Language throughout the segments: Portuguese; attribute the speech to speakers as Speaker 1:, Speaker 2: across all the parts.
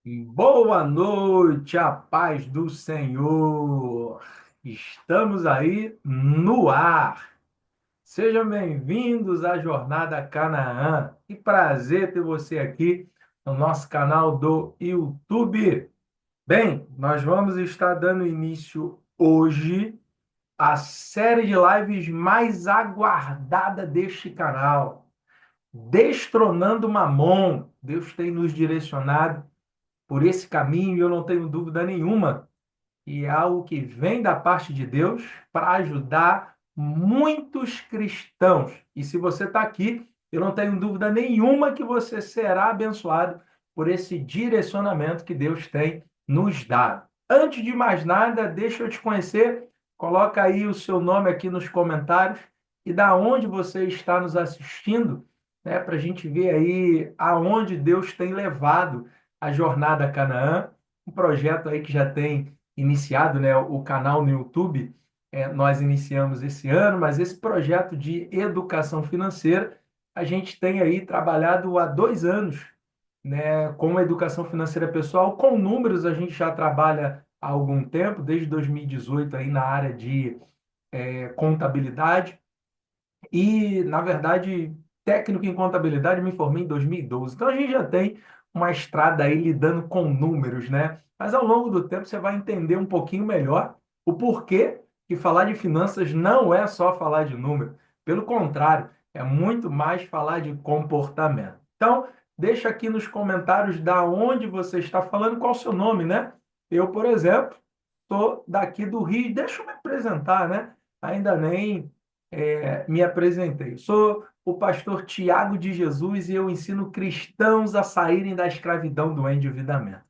Speaker 1: Boa noite, a paz do Senhor. Estamos aí no ar. Sejam bem-vindos à Jornada Canaã. Que prazer ter você aqui no nosso canal do YouTube. Bem, nós vamos estar dando início hoje à série de lives mais aguardada deste canal, Destronando Mamon. Deus tem nos direcionado por esse caminho, e eu não tenho dúvida nenhuma que é algo que vem da parte de Deus para ajudar muitos cristãos. E se você está aqui, eu não tenho dúvida nenhuma que você será abençoado por esse direcionamento que Deus tem nos dado. Antes de mais nada, deixa eu te conhecer, coloca aí o seu nome aqui nos comentários e da onde você está nos assistindo, né, para a gente ver aí aonde Deus tem levado a Jornada Canaã, um projeto aí que já tem iniciado, né, o canal no YouTube. Nós iniciamos esse ano, mas esse projeto de educação financeira a gente tem aí trabalhado há 2 anos, né, com a educação financeira pessoal. Com números a gente já trabalha há algum tempo, desde 2018 aí na área de contabilidade. E, na verdade, técnico em contabilidade, me formei em 2012. Então, a gente já tem uma estrada aí lidando com números, né? Mas ao longo do tempo você vai entender um pouquinho melhor o porquê que falar de finanças não é só falar de número. Pelo contrário, é muito mais falar de comportamento. Então, deixa aqui nos comentários da onde você está falando, qual o seu nome, né? Eu, por exemplo, sou daqui do Rio. Deixa eu me apresentar, né? Ainda nem me apresentei. Sou o pastor Tiago de Jesus e eu ensino cristãos a saírem da escravidão do endividamento.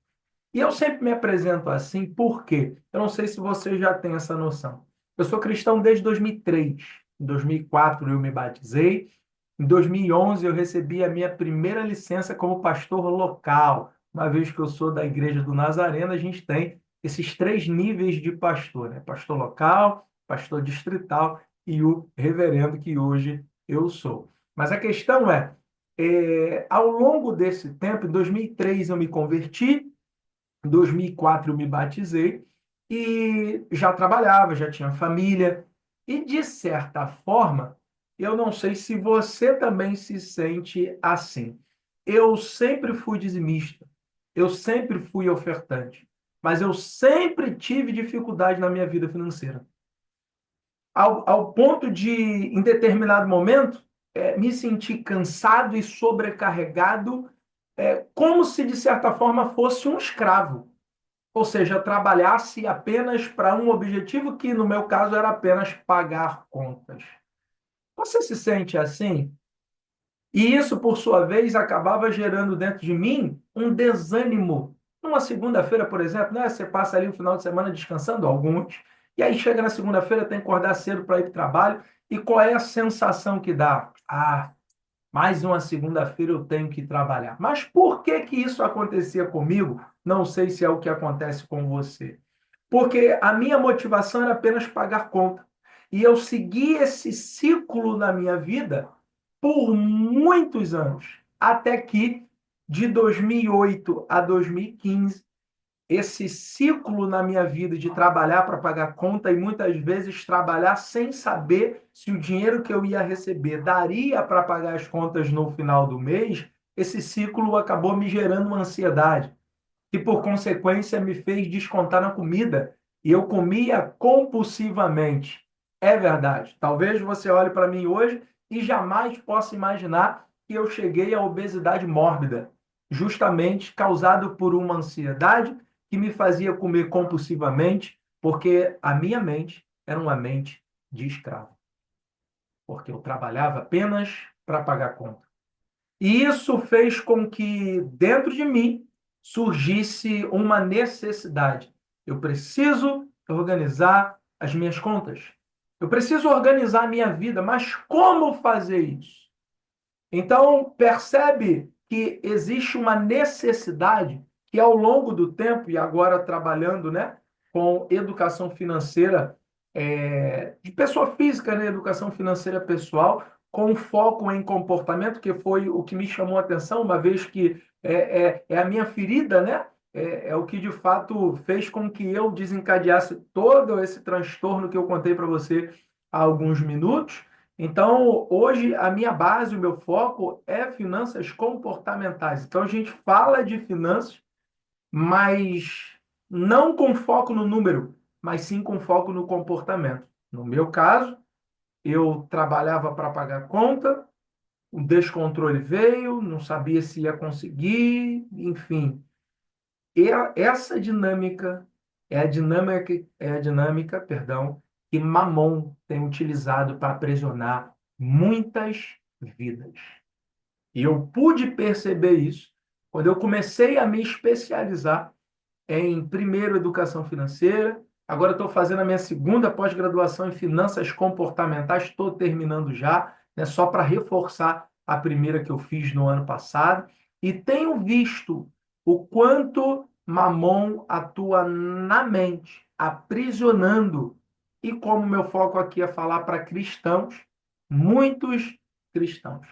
Speaker 1: E eu sempre me apresento assim, por quê? Eu não sei se você já tem essa noção. Eu sou cristão desde 2003. Em 2004 eu me batizei. Em 2011 eu recebi a minha primeira licença como pastor local. Uma vez que eu sou da Igreja do Nazareno, a gente tem esses 3 níveis de pastor, né? Pastor local, pastor distrital e o reverendo que hoje eu sou. Mas a questão ao longo desse tempo, em 2003 eu me converti, em 2004 eu me batizei e já trabalhava, já tinha família. E, de certa forma, eu não sei se você também se sente assim. Eu sempre fui dizimista, eu sempre fui ofertante, mas eu sempre tive dificuldade na minha vida financeira. Ao ponto de, em determinado momento, me sentir cansado e sobrecarregado, como se, de certa forma, fosse um escravo. Ou seja, trabalhasse apenas para um objetivo que, no meu caso, era apenas pagar contas. Você se sente assim? E isso, por sua vez, acabava gerando dentro de mim um desânimo. Numa segunda-feira, por exemplo, né? Você passa ali o final de semana descansando, alguns, e aí chega na segunda-feira, tem que acordar cedo para ir para o trabalho, e qual é a sensação que dá? Ah, mais uma segunda-feira eu tenho que trabalhar. Mas por que que isso acontecia comigo? Não sei se é o que acontece com você. Porque a minha motivação era apenas pagar conta. E eu segui esse ciclo na minha vida por muitos anos. Até que, de 2008 a 2015, esse ciclo na minha vida de trabalhar para pagar conta e muitas vezes trabalhar sem saber se o dinheiro que eu ia receber daria para pagar as contas no final do mês, esse ciclo acabou me gerando uma ansiedade, que por consequência me fez descontar na comida e eu comia compulsivamente. É verdade. Talvez você olhe para mim hoje e jamais possa imaginar que eu cheguei à obesidade mórbida, justamente causado por uma ansiedade que me fazia comer compulsivamente, porque a minha mente era uma mente de escravo, porque eu trabalhava apenas para pagar conta. E isso fez com que dentro de mim surgisse uma necessidade. Eu preciso organizar as minhas contas. Eu preciso organizar a minha vida, mas como fazer isso? Então, percebe que existe uma necessidade que, ao longo do tempo, e agora trabalhando, né, com educação financeira de pessoa física, né, educação financeira pessoal, com foco em comportamento, que foi o que me chamou a atenção, uma vez que é a minha ferida, né? é o que de fato fez com que eu desencadeasse todo esse transtorno que eu contei para você há alguns minutos. Então, hoje, a minha base, o meu foco é finanças comportamentais. Então, a gente fala de finanças, mas não com foco no número, mas sim com foco no comportamento. No meu caso, eu trabalhava para pagar conta, o descontrole veio, não sabia se ia conseguir, enfim. Essa dinâmica é a dinâmica, perdão, que Mamon tem utilizado para aprisionar muitas vidas. E eu pude perceber isso quando eu comecei a me especializar em primeiro educação financeira. Agora estou fazendo a minha segunda pós-graduação em finanças comportamentais, estou terminando já, né, só para reforçar a primeira que eu fiz no ano passado. E tenho visto o quanto Mamon atua na mente, aprisionando. E como meu foco aqui é falar para cristãos, muitos cristãos.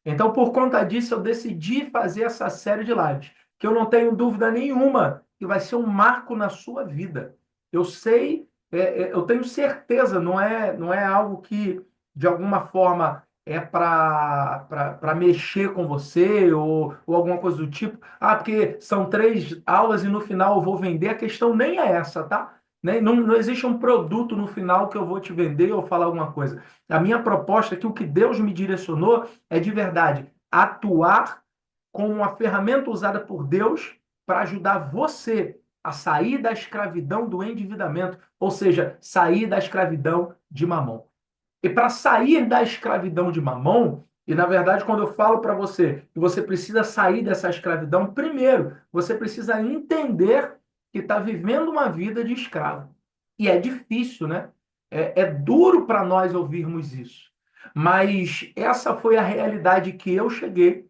Speaker 1: Então, por conta disso, eu decidi fazer essa série de lives, que eu não tenho dúvida nenhuma que vai ser um marco na sua vida. Eu sei, eu tenho certeza, não é algo que, de alguma forma, é para mexer com você ou alguma coisa do tipo. Ah, porque são 3 aulas e no final eu vou vender. A questão nem é essa, tá? Não existe um produto no final que eu vou te vender ou falar alguma coisa. A minha proposta é que o que Deus me direcionou é de verdade atuar como uma ferramenta usada por Deus para ajudar você a sair da escravidão do endividamento, ou seja, sair da escravidão de Mamon. E para sair da escravidão de Mamon, e na verdade, quando eu falo para você que você precisa sair dessa escravidão, primeiro, você precisa entender que está vivendo uma vida de escravo. E é difícil, né? É duro para nós ouvirmos isso. Mas essa foi a realidade que eu cheguei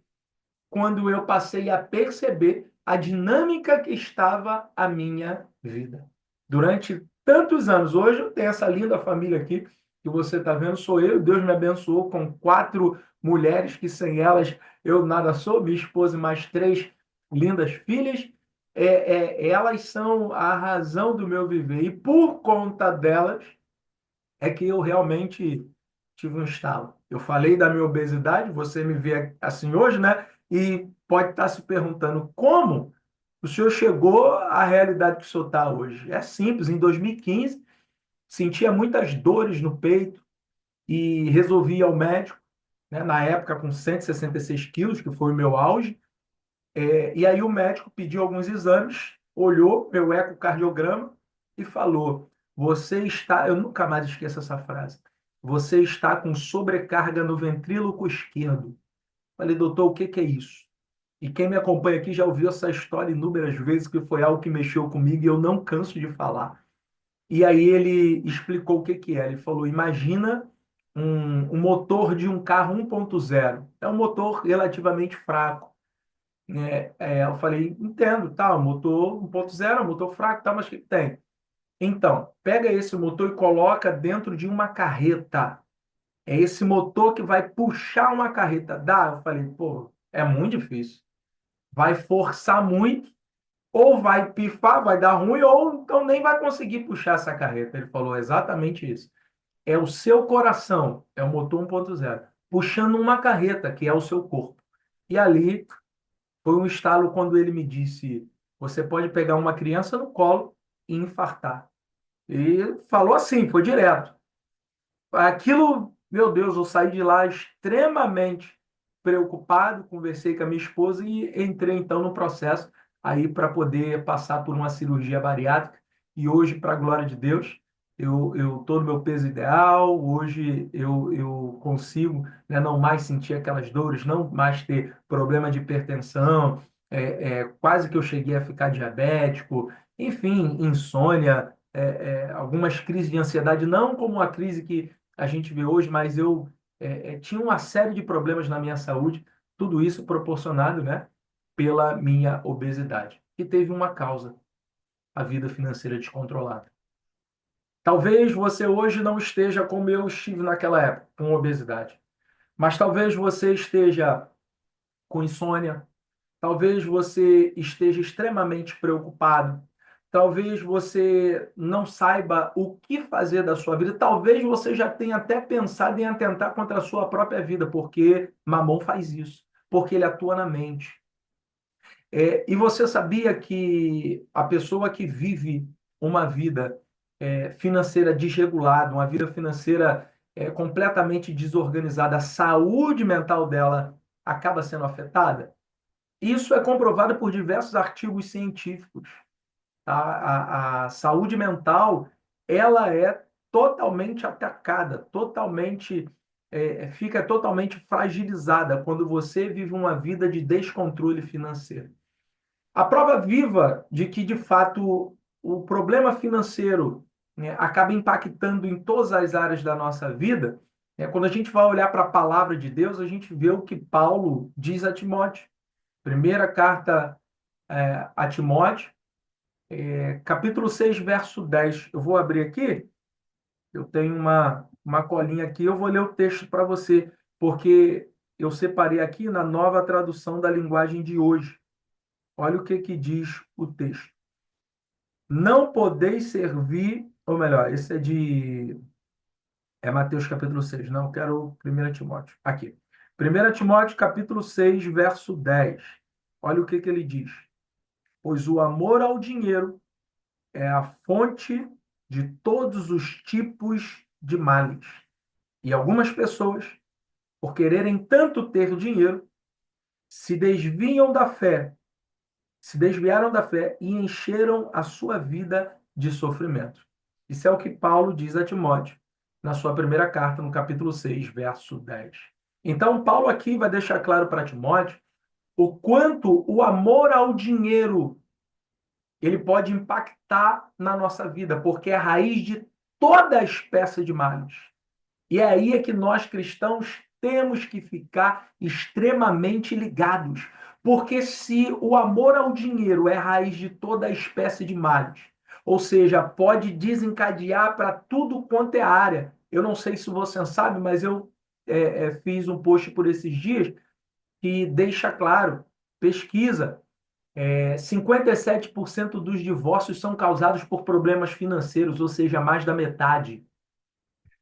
Speaker 1: quando eu passei a perceber a dinâmica que estava a minha vida. Durante tantos anos, hoje eu tenho essa linda família aqui que você está vendo, sou eu, Deus me abençoou com 4 mulheres que sem elas eu nada sou, minha esposa e mais 3 lindas filhas. Elas são a razão do meu viver e por conta delas é que eu realmente tive um estalo. Eu falei da minha obesidade, você me vê assim hoje, né? E pode estar se perguntando como o senhor chegou à realidade que o senhor está hoje. É simples, em 2015, sentia muitas dores no peito e resolvi ir ao médico, né? Na época com 166 quilos, que foi o meu auge. E aí o médico pediu alguns exames, olhou meu ecocardiograma e falou: Você está. Eu nunca mais esqueço essa frase. Você está com sobrecarga no ventríloco esquerdo. Falei, doutor, o que que é isso? E quem me acompanha aqui já ouviu essa história inúmeras vezes, que foi algo que mexeu comigo e eu não canso de falar. E aí ele explicou o que que é. Ele falou: Imagina um motor de um carro 1.0. É um motor relativamente fraco, né? Eu falei, entendo, tá, motor 1.0, motor fraco, tá, mas o que que tem? Então, pega esse motor e coloca dentro de uma carreta. É esse motor que vai puxar uma carreta. Dá? Eu falei, pô, é muito difícil. Vai forçar muito, ou vai pifar, vai dar ruim, ou então nem vai conseguir puxar essa carreta. Ele falou exatamente isso. É o seu coração, é o motor 1.0, puxando uma carreta, que é o seu corpo. E ali foi um estalo quando ele me disse: você pode pegar uma criança no colo e infartar. E falou assim, foi direto. Aquilo, meu Deus, eu saí de lá extremamente preocupado, conversei com a minha esposa e entrei então no processo aí para poder passar por uma cirurgia bariátrica. E hoje, para a glória de Deus, eu estou no meu peso ideal. Hoje eu consigo, né, não mais sentir aquelas dores, não mais ter problema de hipertensão. Quase que eu cheguei a ficar diabético, enfim, insônia, algumas crises de ansiedade, não como a crise que a gente vê hoje, mas eu tinha uma série de problemas na minha saúde, tudo isso proporcionado, né, pela minha obesidade, que teve uma causa, a vida financeira descontrolada. Talvez você hoje não esteja como eu estive naquela época, com obesidade, mas talvez você esteja com insônia, talvez você esteja extremamente preocupado, talvez você não saiba o que fazer da sua vida, talvez você já tenha até pensado em atentar contra a sua própria vida, porque Mamon faz isso, porque ele atua na mente. E você sabia que a pessoa que vive uma vida financeira desregulada, uma vida financeira completamente desorganizada, a saúde mental dela acaba sendo afetada? Isso é comprovado por diversos artigos científicos. Tá? A saúde mental, ela é totalmente atacada, fica totalmente fragilizada quando você vive uma vida de descontrole financeiro. A prova viva de que, de fato, o problema financeiro, né, acaba impactando em todas as áreas da nossa vida, quando a gente vai olhar para a palavra de Deus, a gente vê o que Paulo diz a Timóteo. Primeira carta a Timóteo, capítulo 6, verso 10. Eu vou abrir aqui, eu tenho uma colinha aqui, eu vou ler o texto para você, porque eu separei aqui na nova tradução da linguagem de hoje. Olha o que que diz o texto. Não podeis servir, ou melhor, esse é Mateus capítulo 6, não, quero 1 Timóteo. Aqui. 1 Timóteo capítulo 6, verso 10. Olha o que que ele diz. Pois o amor ao dinheiro é a fonte de todos os tipos de males. E algumas pessoas, por quererem tanto ter dinheiro, se desviam da fé, se desviaram da fé e encheram a sua vida de sofrimento. Isso é o que Paulo diz a Timóteo na sua primeira carta, no capítulo 6, verso 10. Então, Paulo aqui vai deixar claro para Timóteo o quanto o amor ao dinheiro ele pode impactar na nossa vida, porque é a raiz de toda a espécie de males. E é aí que nós cristãos temos que ficar extremamente ligados, porque se o amor ao dinheiro é a raiz de toda a espécie de males, ou seja, pode desencadear para tudo quanto é área. Eu não sei se você sabe, mas eu fiz um post por esses dias que deixa claro, pesquisa, 57% dos divórcios são causados por problemas financeiros, ou seja, mais da metade.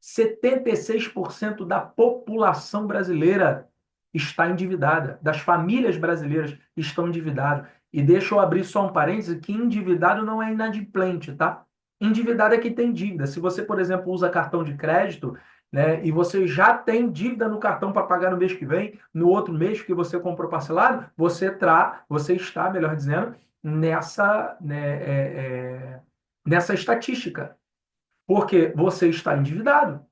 Speaker 1: 76% da população brasileira está endividada, das famílias brasileiras estão endividadas. E deixa eu abrir só um parêntese, que endividado não é inadimplente, tá? Endividado é que tem dívida. Se você, por exemplo, usa cartão de crédito, né, e você já tem dívida no cartão para pagar no mês que vem, no outro mês que você comprou parcelado, você está, melhor dizendo, nessa estatística, porque você está endividado.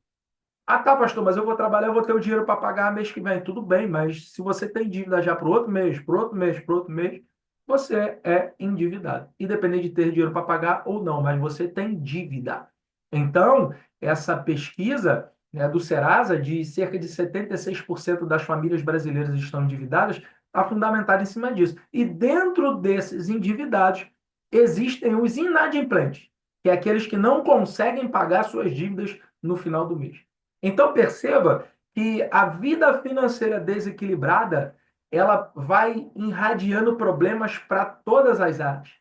Speaker 1: Ah, tá, pastor, mas eu vou trabalhar, eu vou ter o dinheiro para pagar mês que vem. Tudo bem, mas se você tem dívida já para o outro mês, para outro mês, para outro mês, você é endividado. Independente de ter dinheiro para pagar ou não, mas você tem dívida. Então, essa pesquisa, né, do Serasa, de cerca de 76% das famílias brasileiras estão endividadas, está fundamentada em cima disso. E dentro desses endividados, existem os inadimplentes, que é aqueles que não conseguem pagar suas dívidas no final do mês. Então perceba que a vida financeira desequilibrada ela vai irradiando problemas para todas as áreas.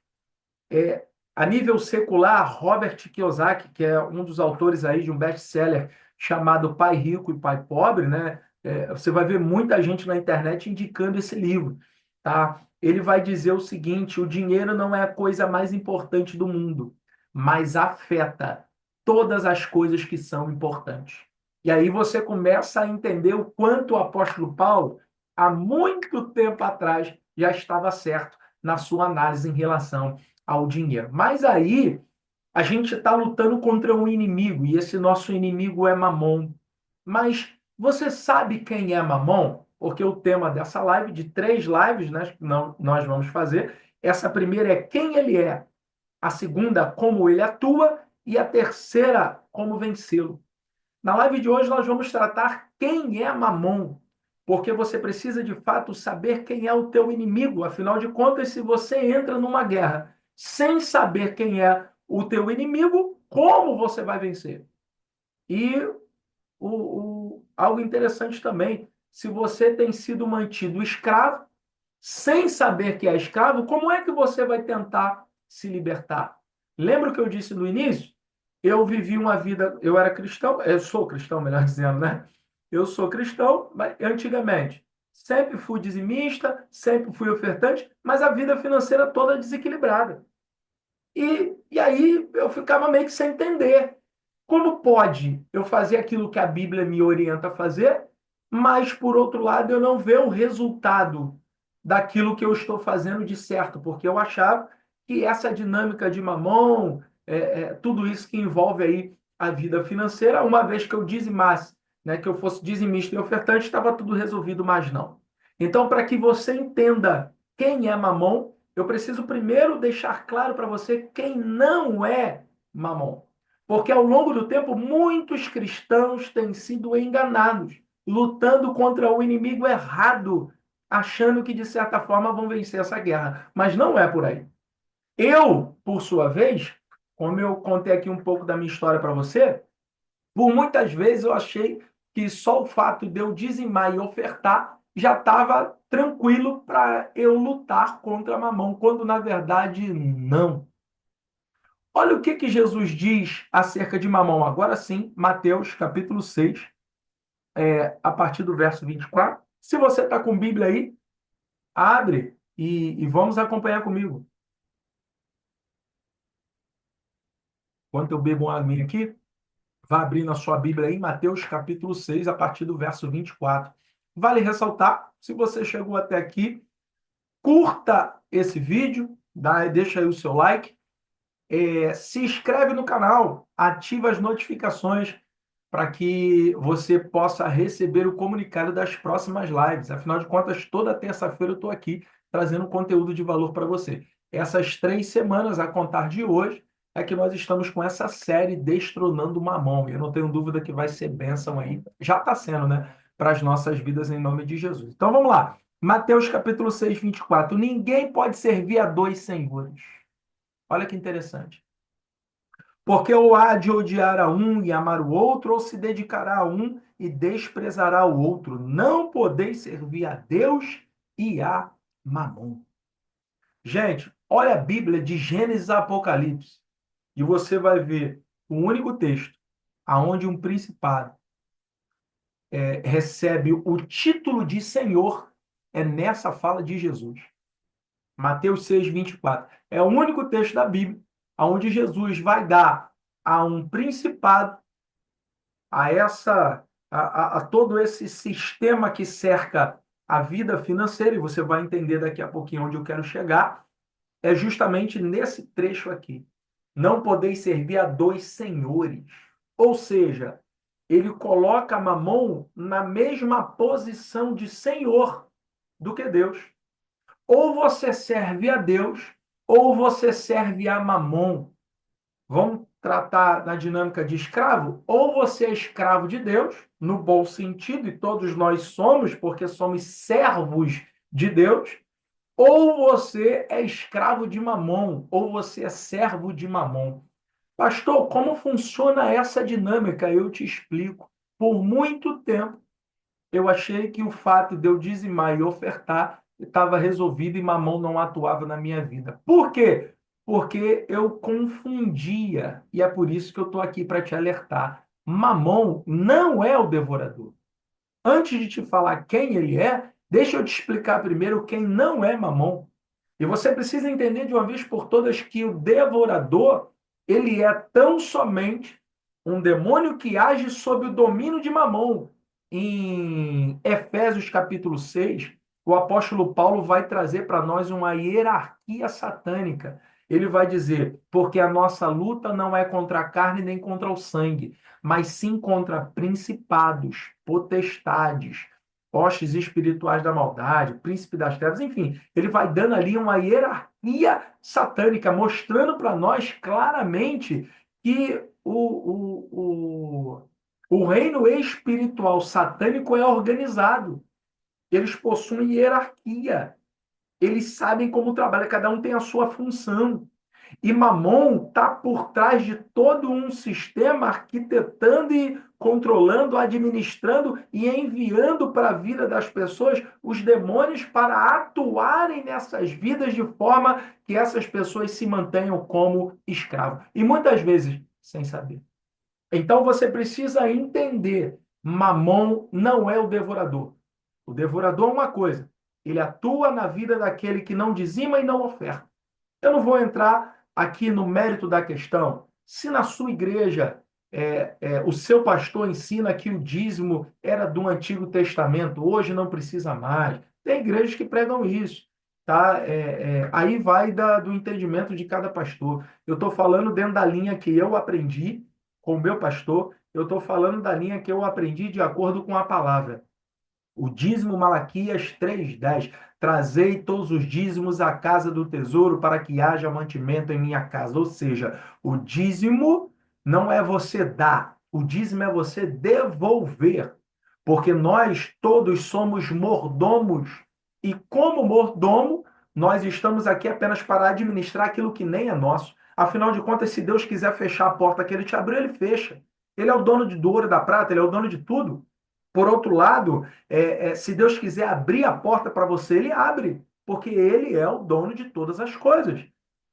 Speaker 1: A nível secular, Robert Kiyosaki, que é um dos autores aí de um best-seller chamado Pai Rico e Pai Pobre, né? Você vai ver muita gente na internet indicando esse livro, tá? Ele vai dizer o seguinte: o dinheiro não é a coisa mais importante do mundo, mas afeta todas as coisas que são importantes. E aí você começa a entender o quanto o apóstolo Paulo, há muito tempo atrás, já estava certo na sua análise em relação ao dinheiro. Mas aí a gente está lutando contra um inimigo, e esse nosso inimigo é Mamon. Mas você sabe quem é Mamon? Porque o tema dessa live, de 3 lives, né, nós vamos fazer, essa primeira é quem ele é, a segunda, como ele atua, e a terceira, como vencê-lo. Na live de hoje nós vamos tratar quem é Mamon, porque você precisa de fato saber quem é o teu inimigo. Afinal de contas, se você entra numa guerra sem saber quem é o teu inimigo, como você vai vencer? E algo interessante também, se você tem sido mantido escravo, sem saber que é escravo, como é que você vai tentar se libertar? Lembra o que eu disse no início? Eu vivi uma vida, eu era cristão, eu sou cristão, melhor dizendo, né? Eu sou cristão, mas antigamente sempre fui dizimista, sempre fui ofertante, mas a vida financeira toda desequilibrada. E aí eu ficava meio que sem entender. Como pode eu fazer aquilo que a Bíblia me orienta a fazer, mas, por outro lado, eu não ver o resultado daquilo que eu estou fazendo de certo? Porque eu achava que essa dinâmica de mamão, tudo isso que envolve aí a vida financeira, uma vez que eu dizimasse, né, que eu fosse dizimista e ofertante, estava tudo resolvido, mas não. Então, para que você entenda quem é mamão, eu preciso primeiro deixar claro para você quem não é mamão. Porque ao longo do tempo, muitos cristãos têm sido enganados, lutando contra o inimigo errado, achando que de certa forma vão vencer essa guerra. Mas não é por aí. Eu, por sua vez, como eu contei aqui um pouco da minha história para você, por muitas vezes eu achei que só o fato de eu dizimar e ofertar já estava tranquilo para eu lutar contra Mamão, quando na verdade não. Olha o que Jesus diz acerca de Mamão. Agora sim, Mateus capítulo 6, a partir do verso 24. Se você está com Bíblia aí, abre e vamos acompanhar comigo. Enquanto eu bebo uma aguinha aqui, vá abrindo a sua Bíblia aí, Mateus capítulo 6, a partir do verso 24. Vale ressaltar, se você chegou até aqui, curta esse vídeo, deixa aí o seu like, se inscreve no canal, ativa as notificações para que você possa receber o comunicado das próximas lives. Afinal de contas, toda terça-feira eu estou aqui trazendo conteúdo de valor para você. Essas 3 semanas, a contar de hoje, é que nós estamos com essa série Destronando Mamão. E eu não tenho dúvida que vai ser bênção aí. Já está sendo, né? Para as nossas vidas em nome de Jesus. Então vamos lá. Mateus capítulo 6, 24. Ninguém pode servir a dois senhores. Olha que interessante. Porque ou há de odiar a um e amar o outro, ou se dedicará a um e desprezará o outro. Não podeis servir a Deus e a Mamon. Gente, olha a Bíblia de Gênesis a Apocalipse e você vai ver um único texto aonde um principado recebe o título de Senhor, é nessa fala de Jesus. Mateus 6, 24. É o único texto da Bíblia onde Jesus vai dar a um principado, a todo esse sistema que cerca a vida financeira, e você vai entender daqui a pouquinho onde eu quero chegar, é justamente nesse trecho aqui. Não podeis servir a dois senhores. Ou seja, ele coloca Mamon na mesma posição de senhor do que Deus. Ou você serve a Deus, ou você serve a Mamon. Vamos tratar na dinâmica de escravo? Ou você é escravo de Deus, no bom sentido, e todos nós somos, porque somos servos de Deus, ou você é escravo de Mamon, ou você é servo de Mamon. Pastor, como funciona essa dinâmica? Eu te explico. Por muito tempo, eu achei que o fato de eu dizimar e ofertar estava resolvido e Mamão não atuava na minha vida. Por quê? Porque eu confundia, e é por isso que eu estou aqui para te alertar. Mamão não é o devorador. Antes de te falar quem ele é, deixa eu te explicar primeiro quem não é Mamon. E você precisa entender de uma vez por todas que o devorador, ele é tão somente um demônio que age sob o domínio de Mamon. Em Efésios capítulo 6, o apóstolo Paulo vai trazer para nós uma hierarquia satânica. Ele vai dizer, porque a nossa luta não é contra a carne nem contra o sangue, mas sim contra principados, potestades, hostes espirituais da maldade, príncipe das trevas, enfim, ele vai dando ali uma hierarquia satânica, mostrando para nós claramente que o reino espiritual satânico é organizado. Eles possuem hierarquia. Eles sabem como trabalha, cada um tem a sua função. E Mamon está por trás de todo um sistema arquitetando e controlando, administrando e enviando para a vida das pessoas os demônios para atuarem nessas vidas de forma que essas pessoas se mantenham como escravos. E muitas vezes sem saber. Então você precisa entender: Mamon não é o devorador. O devorador é uma coisa, ele atua na vida daquele que não dizima e não oferta. Eu não vou entrar aqui no mérito da questão. Se na sua igreja o seu pastor ensina que o dízimo era do Antigo Testamento, hoje não precisa mais. Tem igrejas que pregam isso. Tá? Aí vai do entendimento de cada pastor. Eu estou falando dentro da linha que eu aprendi com o meu pastor, eu estou falando da linha que eu aprendi de acordo com a palavra. O dízimo, Malaquias 3:10. Trazei todos os dízimos à casa do tesouro para que haja mantimento em minha casa. Ou seja, o dízimo não é você dar, o dízimo é você devolver. Porque nós todos somos mordomos. E como mordomo, nós estamos aqui apenas para administrar aquilo que nem é nosso. Afinal de contas, se Deus quiser fechar a porta que ele te abriu, ele fecha. Ele é o dono do ouro e da prata, ele é o dono de tudo. Por outro lado, se Deus quiser abrir a porta para você, ele abre, porque ele é o dono de todas as coisas.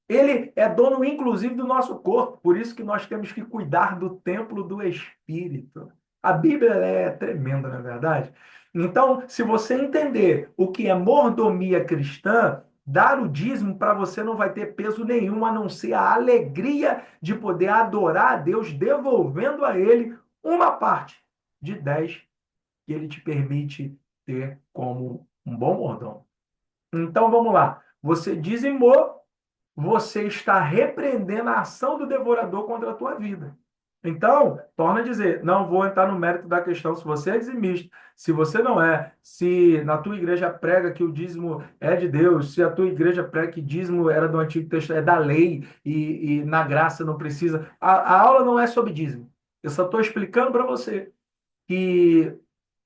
Speaker 1: Ele é dono, inclusive, do nosso corpo, por isso que nós temos que cuidar do templo do Espírito. A Bíblia é tremenda, não é verdade? Então, se você entender o que é mordomia cristã, dar o dízimo para você não vai ter peso nenhum, a não ser a alegria de poder adorar a Deus, devolvendo a Ele uma parte de 10 que ele te permite ter como um bom mordomo. Então vamos lá. Você dizimou, você está repreendendo a ação do devorador contra a tua vida. Então, torna a dizer, não vou entrar no mérito da questão se você é dizimista, se você não é, se na tua igreja prega que o dízimo é de Deus, se a tua igreja prega que dízimo era do Antigo Testamento, é da lei e na graça não precisa. A aula não é sobre dízimo. Eu só estou explicando para você que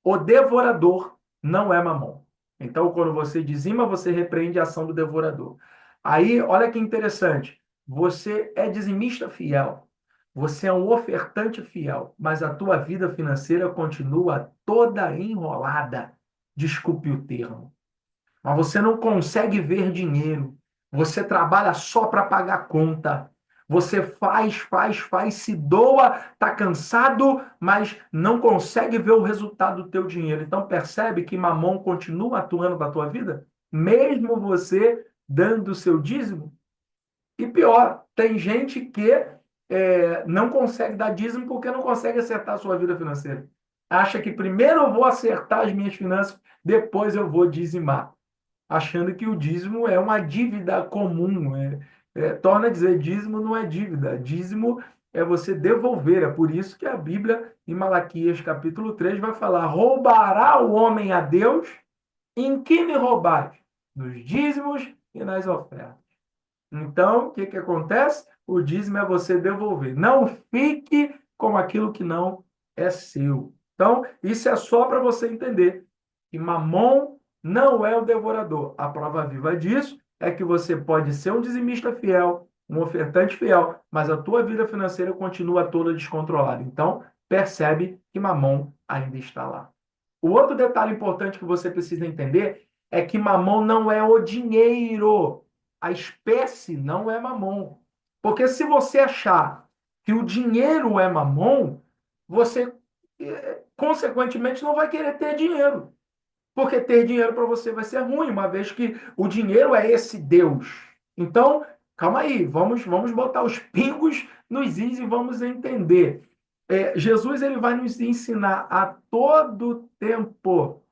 Speaker 1: o devorador não é mamon. Então, quando você dizima, você repreende a ação do devorador. Aí, olha que interessante. Você é dizimista fiel. Você é um ofertante fiel, mas a tua vida financeira continua toda enrolada. Desculpe o termo. Mas você não consegue ver dinheiro. Você trabalha só para pagar conta. Você faz, se doa, está cansado, mas não consegue ver o resultado do teu dinheiro. Então percebe que Mamon continua atuando na tua vida, mesmo você dando o seu dízimo. E pior, tem gente que não consegue dar dízimo porque não consegue acertar a sua vida financeira. Acha que primeiro eu vou acertar as minhas finanças, depois eu vou dizimar, achando que o dízimo é uma dívida comum. Torna a dizer, dízimo não é dívida, dízimo é você devolver. É por isso que a Bíblia, em Malaquias capítulo 3, vai falar: roubará o homem a Deus? Em que me roubares? Nos dízimos e nas ofertas. Então, o que que acontece? O dízimo é você devolver. Não fique com aquilo que não é seu. Então, isso é só para você entender que Mamon não é o devorador. A prova viva disso é que você pode ser um dizimista fiel, um ofertante fiel, mas a tua vida financeira continua toda descontrolada. Então, percebe que Mamon ainda está lá. O outro detalhe importante que você precisa entender é que Mamon não é o dinheiro. A espécie não é Mamon. Porque se você achar que o dinheiro é Mamon, você, consequentemente, não vai querer ter dinheiro. Porque ter dinheiro para você vai ser ruim, uma vez que o dinheiro é esse Deus. Então, calma aí, vamos botar os pingos nos is e vamos entender. Jesus ele vai nos ensinar a todo tempo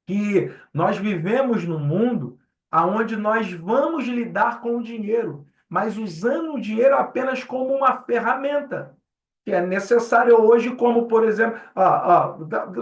Speaker 1: que nós vivemos num mundo onde nós vamos lidar com o dinheiro, mas usando o dinheiro apenas como uma ferramenta, que é necessária hoje, como, por exemplo,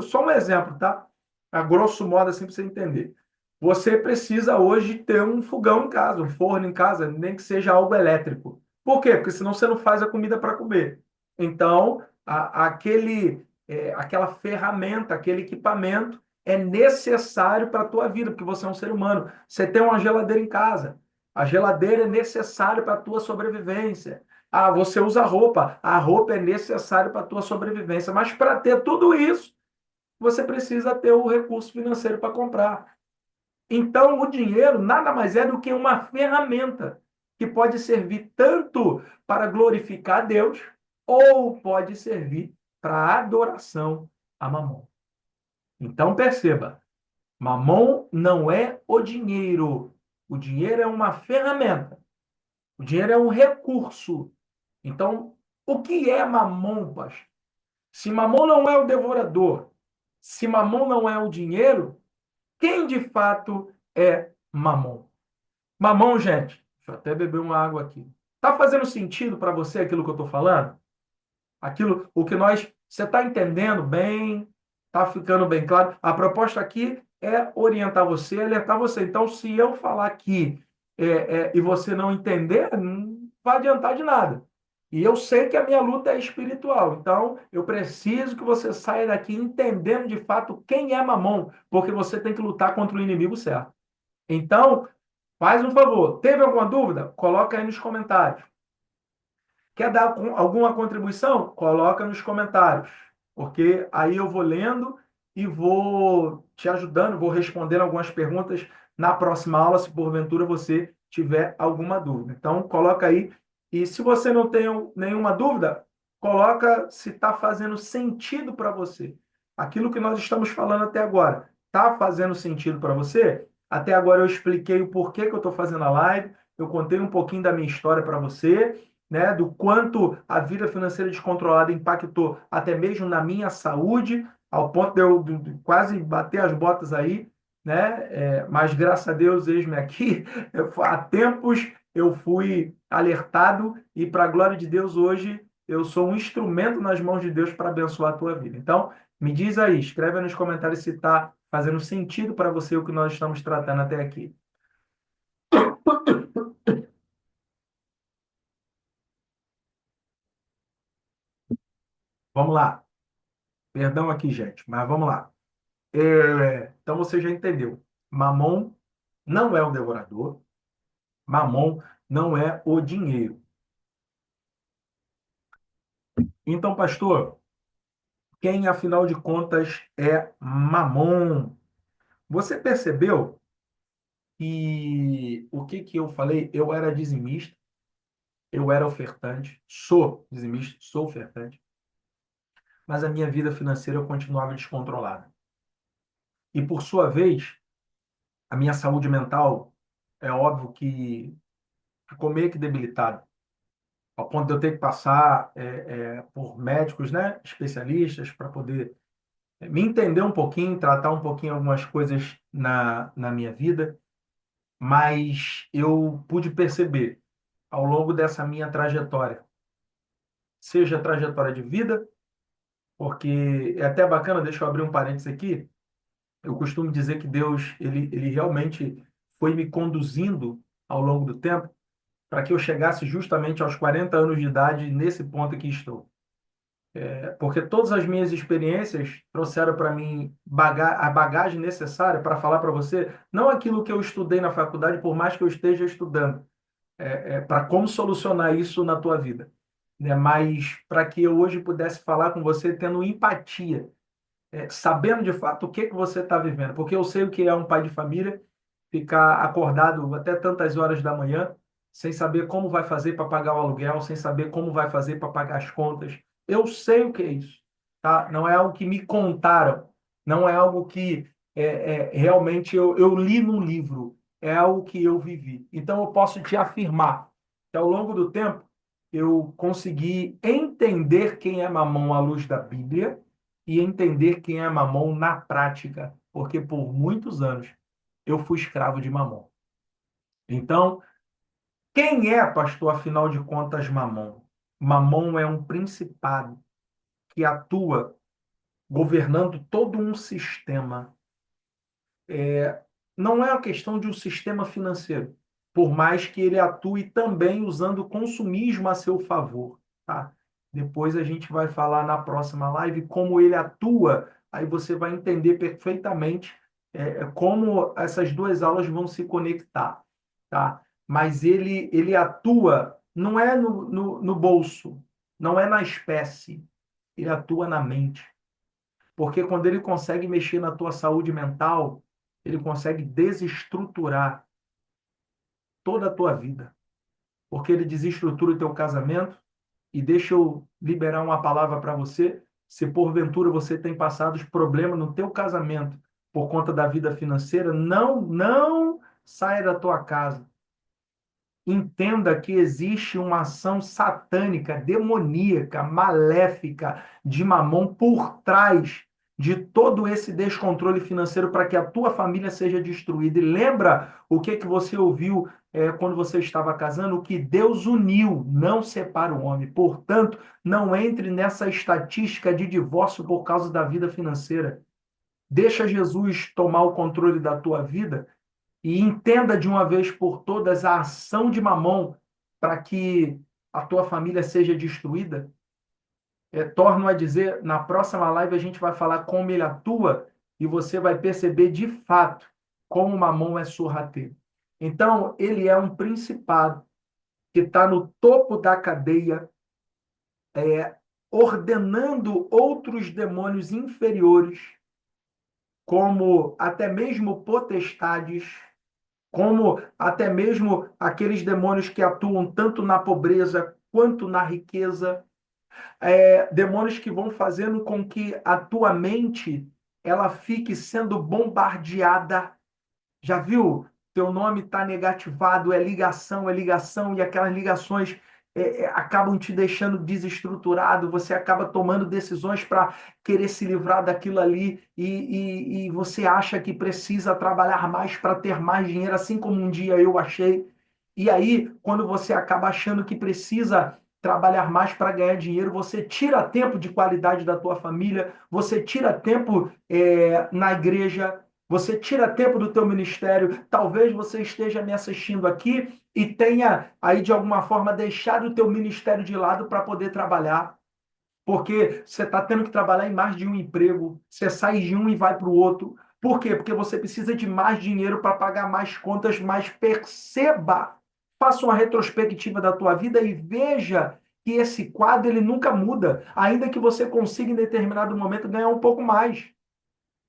Speaker 1: só um exemplo, tá? A grosso modo, assim, para você entender. Você precisa hoje ter um fogão em casa, um forno em casa, nem que seja algo elétrico. Por quê? Porque senão você não faz a comida para comer. Então, aquela ferramenta, aquele equipamento é necessário para a tua vida, porque você é um ser humano. Você tem uma geladeira em casa. A geladeira é necessária para a tua sobrevivência. Ah, você usa roupa. A roupa é necessária para a tua sobrevivência. Mas para ter tudo isso, você precisa ter o recurso financeiro para comprar. Então, o dinheiro nada mais é do que uma ferramenta que pode servir tanto para glorificar a Deus ou pode servir para adoração a Mamon. Então, perceba, Mamon não é o dinheiro. O dinheiro é uma ferramenta. O dinheiro é um recurso. Então, o que é Mamon, pastor? Se Mamon não é o devorador, se Mamon não é o dinheiro, quem de fato é Mamon? Mamão, gente, deixa eu até beber uma água aqui. Tá fazendo sentido para você aquilo que eu estou falando? Aquilo, o que nós, você está entendendo bem? Está ficando bem claro? A proposta aqui é orientar você, alertar você. Então, se eu falar aqui e você não entender, não vai adiantar de nada. E eu sei que a minha luta é espiritual. Então, eu preciso que você saia daqui entendendo de fato quem é Mamon, porque você tem que lutar contra o inimigo certo. Então, faz um favor. Teve alguma dúvida? Coloca aí nos comentários. Quer dar alguma contribuição? Coloca nos comentários, porque aí eu vou lendo e vou te ajudando, vou respondendo algumas perguntas na próxima aula, se porventura você tiver alguma dúvida. Então, coloca aí. E se você não tem nenhuma dúvida, coloca se está fazendo sentido para você. Aquilo que nós estamos falando até agora, está fazendo sentido para você? Até agora eu expliquei o porquê que eu estou fazendo a live, eu contei um pouquinho da minha história para você, né, do quanto a vida financeira descontrolada impactou até mesmo na minha saúde, ao ponto de quase bater as botas aí, né? Mas graças a Deus, eis-me aqui. Há tempos eu fui alertado e, para a glória de Deus, hoje eu sou um instrumento nas mãos de Deus para abençoar a tua vida. Então, me diz aí, escreve aí nos comentários se está fazendo sentido para você o que nós estamos tratando até aqui. Vamos lá. Perdão aqui, gente, mas vamos lá. Então você já entendeu. Mamon não é o devorador, Mamon não é o dinheiro. Então, pastor, quem afinal de contas é Mamon? Você percebeu que o que eu falei? Eu era dizimista, eu era ofertante, sou dizimista, sou ofertante, mas a minha vida financeira eu continuava descontrolada. E por sua vez, a minha saúde mental é óbvio que ficou meio que debilitada, ao ponto de eu ter que passar por médicos, né, especialistas, para poder me entender um pouquinho, tratar um pouquinho algumas coisas na minha vida, mas eu pude perceber ao longo dessa minha trajetória, seja trajetória de vida, porque é até bacana, deixa eu abrir um parênteses aqui, eu costumo dizer que Deus, ele realmente foi me conduzindo ao longo do tempo para que eu chegasse justamente aos 40 anos de idade nesse ponto que estou. Porque todas as minhas experiências trouxeram para mim a bagagem necessária para falar para você, não aquilo que eu estudei na faculdade, por mais que eu esteja estudando, para como solucionar isso na tua vida, né? Mas para que eu hoje pudesse falar com você tendo empatia, sabendo de fato o que você está vivendo, porque eu sei o que é um pai de família ficar acordado até tantas horas da manhã, sem saber como vai fazer para pagar o aluguel, sem saber como vai fazer para pagar as contas. Eu sei o que é isso, tá? Não é algo que me contaram, não é algo que realmente eu li num livro, é algo que eu vivi. Então eu posso te afirmar que ao longo do tempo eu consegui entender quem é Mamon à luz da Bíblia e entender quem é Mamon na prática, porque por muitos anos eu fui escravo de Mamon. Então, quem é, pastor, afinal de contas, Mamon? Mamon é um principado que atua governando todo um sistema. Não é uma questão de um sistema financeiro, por mais que ele atue também usando o consumismo a seu favor, tá? Depois a gente vai falar na próxima live como ele atua, aí você vai entender perfeitamente como essas duas aulas vão se conectar, tá? Mas ele atua não é no bolso, não é na espécie, ele atua na mente. Porque quando ele consegue mexer na tua saúde mental, ele consegue desestruturar toda a tua vida. Porque ele desestrutura o teu casamento. E deixa eu liberar uma palavra para você. Se porventura você tem passado os problemas no teu casamento por conta da vida financeira, não saia da tua casa. Entenda que existe uma ação satânica, demoníaca, maléfica de Mamon por trás de todo esse descontrole financeiro para que a tua família seja destruída. E lembra o que você ouviu quando você estava casando? O que Deus uniu, não separa o homem. Portanto, não entre nessa estatística de divórcio por causa da vida financeira. Deixa Jesus tomar o controle da tua vida e entenda de uma vez por todas a ação de Mamon para que a tua família seja destruída. Torno a dizer, na próxima live a gente vai falar como ele atua e você vai perceber de fato como Mamon é sorrateiro. Então, ele é um principado que está no topo da cadeia, ordenando outros demônios inferiores, como até mesmo potestades, como até mesmo aqueles demônios que atuam tanto na pobreza quanto na riqueza, demônios que vão fazendo com que a tua mente ela fique sendo bombardeada. Já viu? Teu nome está negativado, é ligação, e aquelas ligações acabam te deixando desestruturado, você acaba tomando decisões para querer se livrar daquilo ali e você acha que precisa trabalhar mais para ter mais dinheiro, assim como um dia eu achei. E aí, quando você acaba achando que precisa trabalhar mais para ganhar dinheiro, você tira tempo de qualidade da tua família, você tira tempo na igreja, você tira tempo do teu ministério. Talvez você esteja me assistindo aqui e tenha aí de alguma forma deixado o teu ministério de lado para poder trabalhar. Porque você está tendo que trabalhar em mais de um emprego, você sai de um e vai para o outro. Por quê? Porque você precisa de mais dinheiro para pagar mais contas, mas perceba, faça uma retrospectiva da tua vida e veja que esse quadro ele nunca muda, ainda que você consiga em determinado momento ganhar um pouco mais.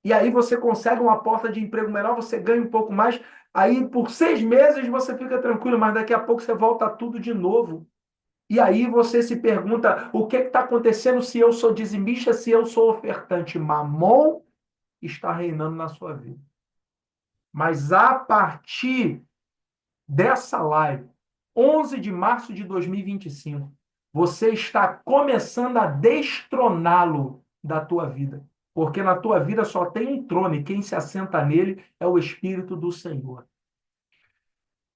Speaker 1: E aí você consegue uma porta de emprego melhor, você ganha um pouco mais. Aí por 6 meses você fica tranquilo, mas daqui a pouco você volta a tudo de novo. E aí você se pergunta, o que está acontecendo se eu sou dizimista, se eu sou ofertante? Mamon está reinando na sua vida. Mas a partir dessa live, 11 de março de 2025, você está começando a destroná-lo da tua vida. Porque na tua vida só tem um trono e quem se assenta nele é o Espírito do Senhor.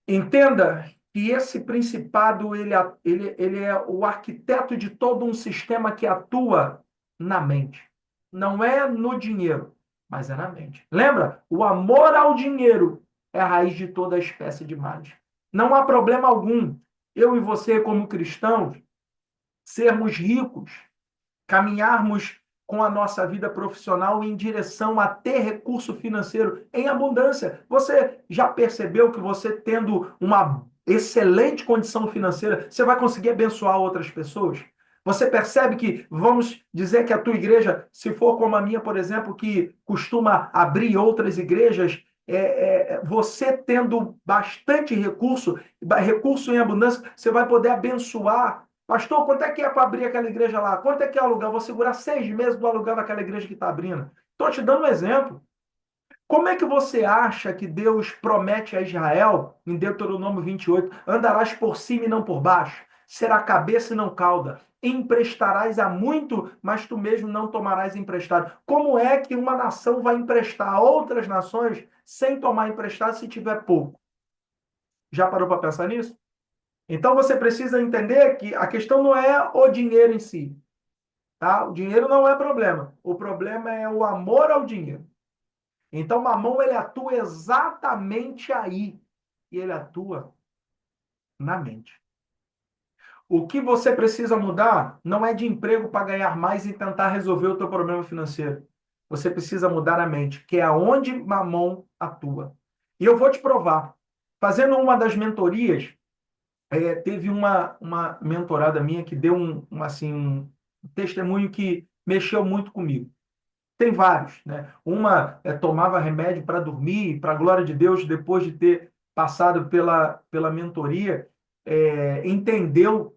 Speaker 1: Entenda que esse principado ele é o arquiteto de todo um sistema que atua na mente. Não é no dinheiro, mas é na mente. Lembra? O amor ao dinheiro é a raiz de toda espécie de males. Não há problema algum eu e você, como cristãos, sermos ricos, caminharmos com a nossa vida profissional em direção a ter recurso financeiro em abundância. Você já percebeu que você tendo uma excelente condição financeira, você vai conseguir abençoar outras pessoas? Você percebe que, vamos dizer que a tua igreja, se for como a minha, por exemplo, que costuma abrir outras igrejas, você tendo bastante recurso, recurso em abundância, você vai poder abençoar. Pastor, quanto é que é para abrir aquela igreja lá? Quanto é que é o aluguel? Vou segurar 6 meses do aluguel daquela igreja que está abrindo. Estou te dando um exemplo. Como é que você acha que Deus promete a Israel, em Deuteronômio 28, andarás por cima e não por baixo? Será cabeça e não cauda. Emprestarás a muito, mas tu mesmo não tomarás emprestado. Como é que uma nação vai emprestar a outras nações sem tomar emprestado se tiver pouco? Já parou para pensar nisso? Então você precisa entender que a questão não é o dinheiro em si, tá? O dinheiro não é problema. O problema é o amor ao dinheiro. Então Mamon ele atua exatamente aí e ele atua na mente. O que você precisa mudar não é de emprego para ganhar mais e tentar resolver o teu problema financeiro. Você precisa mudar a mente, que é aonde Mamon atua. E eu vou te provar. Fazendo uma das mentorias teve uma mentorada minha que deu um testemunho que mexeu muito comigo. Tem vários, né? Uma tomava remédio para dormir, para a glória de Deus, depois de ter passado pela mentoria, entendeu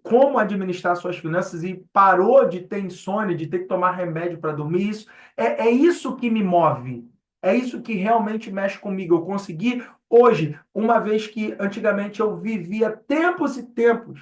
Speaker 1: como administrar suas finanças e parou de ter insônia, de ter que tomar remédio para dormir. É isso que me move. É isso que realmente mexe comigo. Eu consegui hoje, uma vez que antigamente eu vivia tempos e tempos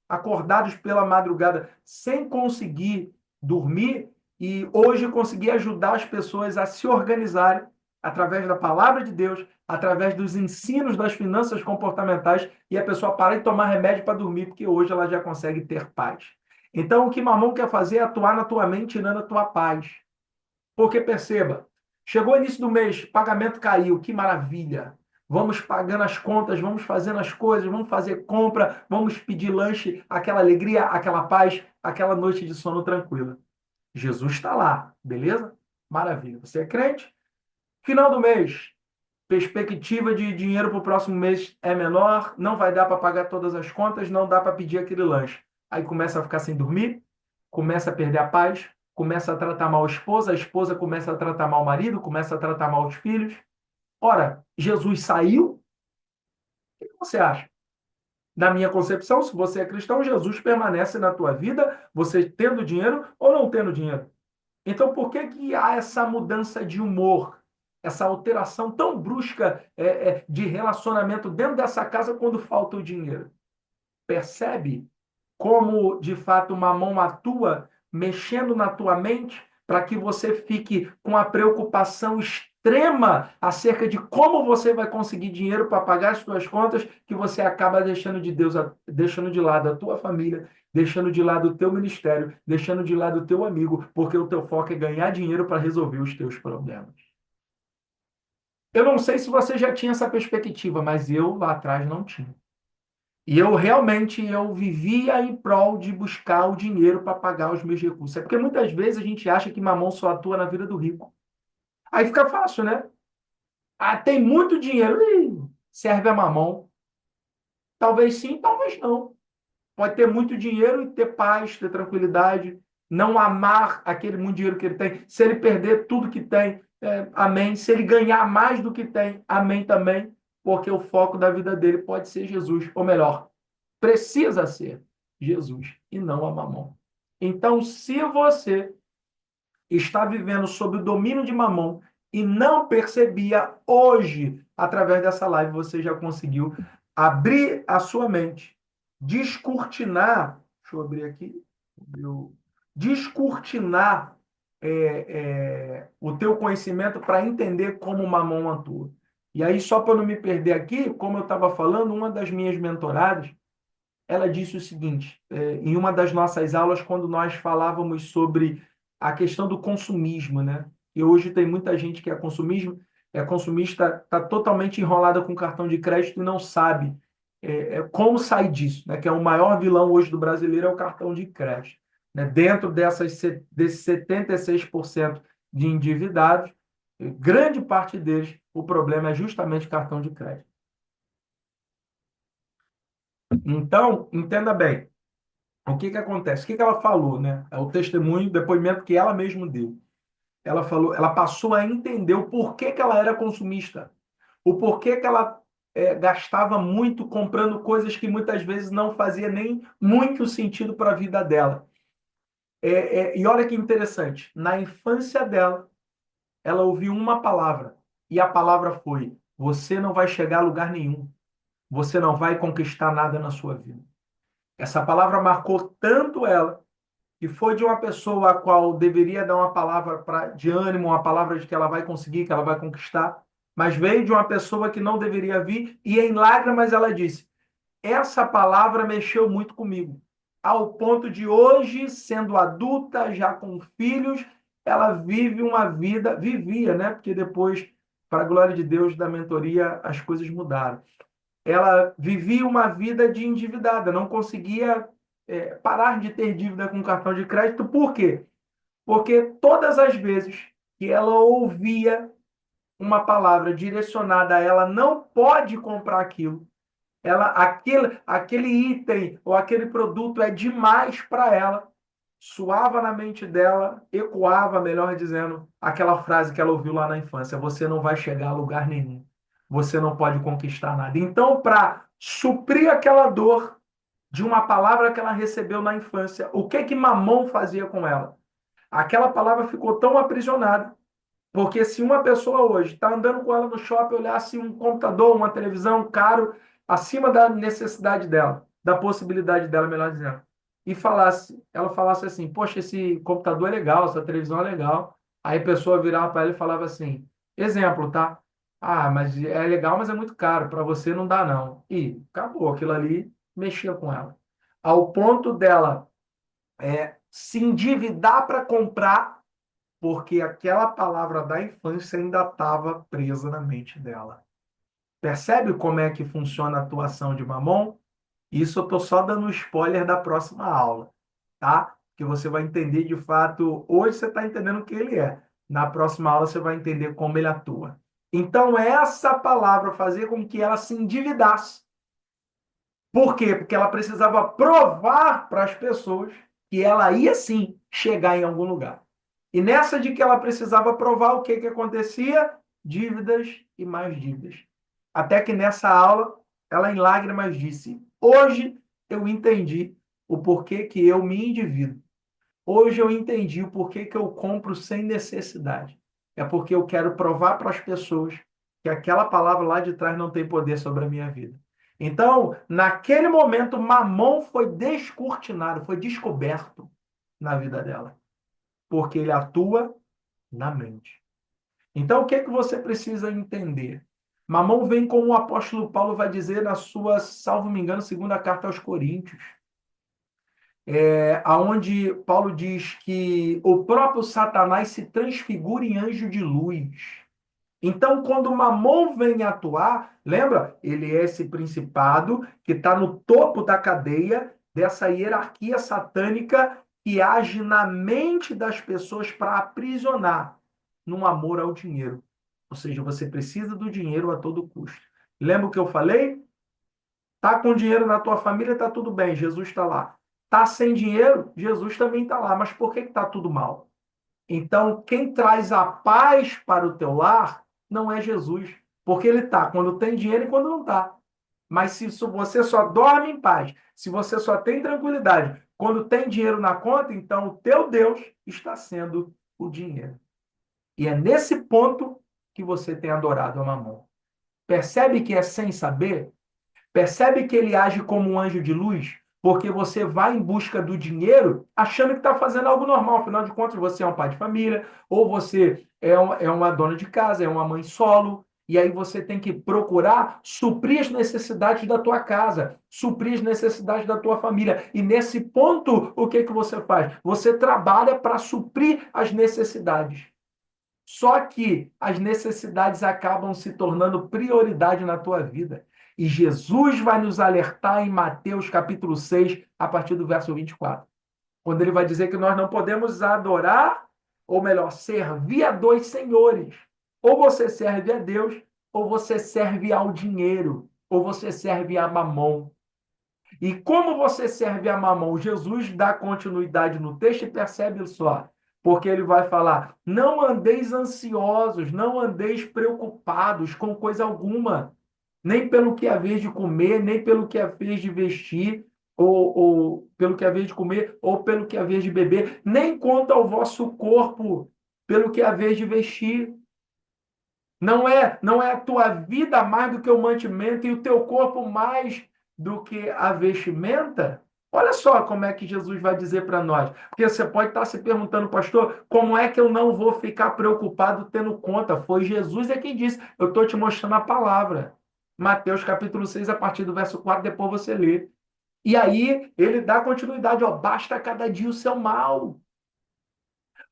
Speaker 1: acordados pela madrugada sem conseguir dormir, e hoje eu consegui ajudar as pessoas a se organizarem através da palavra de Deus, através dos ensinos das finanças comportamentais, e a pessoa para de tomar remédio para dormir, porque hoje ela já consegue ter paz. Então, o que Mamon quer fazer é atuar na tua mente, tirando a tua paz. Porque, perceba, chegou o início do mês, pagamento caiu, que maravilha. Vamos pagando as contas, vamos fazendo as coisas, vamos fazer compra, vamos pedir lanche, aquela alegria, aquela paz, aquela noite de sono tranquila. Jesus está lá, beleza? Maravilha. Você é crente? Final do mês, perspectiva de dinheiro para o próximo mês é menor, não vai dar para pagar todas as contas, não dá para pedir aquele lanche. Aí começa a ficar sem dormir, começa a perder a paz, começa a tratar mal a esposa começa a tratar mal o marido, começa a tratar mal os filhos. Ora, Jesus saiu? O que você acha? Na minha concepção, se você é cristão, Jesus permanece na tua vida, você tendo dinheiro ou não tendo dinheiro. Então, por que que há essa mudança de humor, essa alteração tão brusca de relacionamento dentro dessa casa quando falta o dinheiro? Percebe como, de fato, o Mamon atua mexendo na tua mente para que você fique com a preocupação extrema acerca de como você vai conseguir dinheiro para pagar as suas contas, que você acaba deixando de Deus, deixando de lado a tua família, deixando de lado o teu ministério, deixando de lado o teu amigo, porque o teu foco é ganhar dinheiro para resolver os teus problemas. Eu não sei se você já tinha essa perspectiva, mas eu lá atrás não tinha. E eu vivia em prol de buscar o dinheiro para pagar os meus recursos. É porque muitas vezes a gente acha que Mamon só atua na vida do rico. Aí fica fácil, né? Ah, tem muito dinheiro. Ih, serve a Mamon. Talvez sim, talvez não. Pode ter muito dinheiro e ter paz, ter tranquilidade, não amar aquele muito dinheiro que ele tem. Se ele perder tudo que tem, amém. Se ele ganhar mais do que tem, amém também. Porque o foco da vida dele pode ser Jesus. Ou melhor, precisa ser Jesus e não a Mamon. Então, se você está vivendo sob o domínio de Mamon e não percebia, hoje, através dessa live, você já conseguiu abrir a sua mente, descortinar, deixa eu abrir aqui, descortinar o teu conhecimento para entender como o Mamon atua. E aí, só para não me perder aqui, como eu estava falando, uma das minhas mentoradas, ela disse o seguinte, em uma das nossas aulas, quando nós falávamos sobre a questão do consumismo, né? E hoje tem muita gente que é consumista, está totalmente enrolada com cartão de crédito e não sabe como sair disso, né? Que é o maior vilão hoje do brasileiro é o cartão de crédito, né? Dentro desses 76% de endividados, grande parte deles, o problema é justamente cartão de crédito. Então, entenda bem, o que que acontece? O que que ela falou, né? É o testemunho, o depoimento que ela mesma deu. Ela falou, ela passou a entender o porquê que ela era consumista, o porquê que ela gastava muito comprando coisas que muitas vezes não fazia nem muito sentido para a vida dela. E olha que interessante, na infância dela, ela ouviu uma palavra, e a palavra foi: você não vai chegar a lugar nenhum, você não vai conquistar nada na sua vida. Essa palavra marcou tanto ela, que foi de uma pessoa a qual deveria dar uma palavra de ânimo, uma palavra de que ela vai conseguir, que ela vai conquistar, mas veio de uma pessoa que não deveria vir, e em lágrimas ela disse: essa palavra mexeu muito comigo, ao ponto de hoje, sendo adulta, já com filhos, ela vive uma vida, vivia, né? Porque depois, para a glória de Deus, da mentoria, as coisas mudaram. Ela vivia uma vida de endividada, não conseguia parar de ter dívida com cartão de crédito. Por quê? Porque todas as vezes que ela ouvia uma palavra direcionada a ela, não pode comprar aquilo, Aquele item ou aquele produto é demais para ela. Soava na mente dela, ecoava, melhor dizendo, aquela frase que ela ouviu lá na infância: você não vai chegar a lugar nenhum. Você não pode conquistar nada. Então, para suprir aquela dor de uma palavra que ela recebeu na infância, o que que Mamon fazia com ela? Aquela palavra ficou tão aprisionada, porque se uma pessoa hoje está andando com ela no shopping, olhasse um computador, uma televisão caro, acima da necessidade dela, da possibilidade dela, melhor dizendo, e ela falasse assim: poxa, esse computador é legal, essa televisão é legal. Aí a pessoa virava para ela e falava assim: exemplo, tá? Ah, mas é legal, mas é muito caro, para você não dá não. E acabou, aquilo ali mexia com ela. Ao ponto dela se endividar para comprar, porque aquela palavra da infância ainda estava presa na mente dela. Percebe como é que funciona a atuação de Mamon? Isso eu estou só dando um spoiler da próxima aula, tá? Que você vai entender de fato. Hoje você está entendendo o que ele é. Na próxima aula você vai entender como ele atua. Então, essa palavra fazia com que ela se endividasse. Por quê? Porque ela precisava provar para as pessoas que ela ia sim chegar em algum lugar. E nessa de que ela precisava provar, o que que acontecia? Dívidas e mais dívidas. Até que nessa aula, ela em lágrimas disse: hoje eu entendi o porquê que eu me endivido. Hoje eu entendi o porquê que eu compro sem necessidade. É porque eu quero provar para as pessoas que aquela palavra lá de trás não tem poder sobre a minha vida. Então, naquele momento, Mamon foi descortinado, foi descoberto na vida dela, porque ele atua na mente. Então, o que é que você precisa entender? Mamon vem como o apóstolo Paulo vai dizer na sua, salvo me engano, segunda carta aos Coríntios, aonde Paulo diz que o próprio Satanás se transfigura em anjo de luz. Então, quando Mamon vem atuar, lembra? Ele é esse principado que está no topo da cadeia dessa hierarquia satânica que age na mente das pessoas para aprisionar num amor ao dinheiro. Ou seja, você precisa do dinheiro a todo custo. Lembra o que eu falei? Tá com dinheiro na tua família, tá tudo bem, Jesus está lá. Tá sem dinheiro, Jesus também está lá. Mas por que está tudo mal? Então, quem traz a paz para o teu lar não é Jesus, porque ele está quando tem dinheiro e quando não está. Mas se você só dorme em paz, se você só tem tranquilidade quando tem dinheiro na conta, então o teu Deus está sendo o dinheiro. E é nesse ponto que você tem adorado a Mamon. Percebe que é sem saber? Percebe que ele age como um anjo de luz? Porque você vai em busca do dinheiro achando que está fazendo algo normal. Afinal de contas, você é um pai de família, ou você é uma dona de casa, é uma mãe solo. E aí você tem que procurar suprir as necessidades da tua casa, suprir as necessidades da tua família. E nesse ponto, o que que você faz? Você trabalha para suprir as necessidades. Só que as necessidades acabam se tornando prioridade na tua vida. E Jesus vai nos alertar em Mateus capítulo 6, a partir do verso 24, quando ele vai dizer que nós não podemos adorar, ou melhor, servir a dois senhores. Ou você serve a Deus, ou você serve ao dinheiro, ou você serve a Mamon. E como você serve a Mamon? Jesus dá continuidade no texto e percebe só, porque ele vai falar: não andeis ansiosos, não andeis preocupados com coisa alguma, nem pelo que é vez de comer, nem pelo que é vez de vestir, ou pelo que é vez de comer, ou pelo que é vez de beber, nem quanto ao vosso corpo, pelo que é vez de vestir. Não é a tua vida mais do que o mantimento e o teu corpo mais do que a vestimenta? Olha só como é que Jesus vai dizer para nós. Porque você pode estar se perguntando, pastor, como é que eu não vou ficar preocupado tendo conta? Foi Jesus é quem disse. Eu estou te mostrando a palavra. Mateus capítulo 6 a partir do verso 4 depois você lê. E aí ele dá continuidade, ó, basta cada dia o seu mal.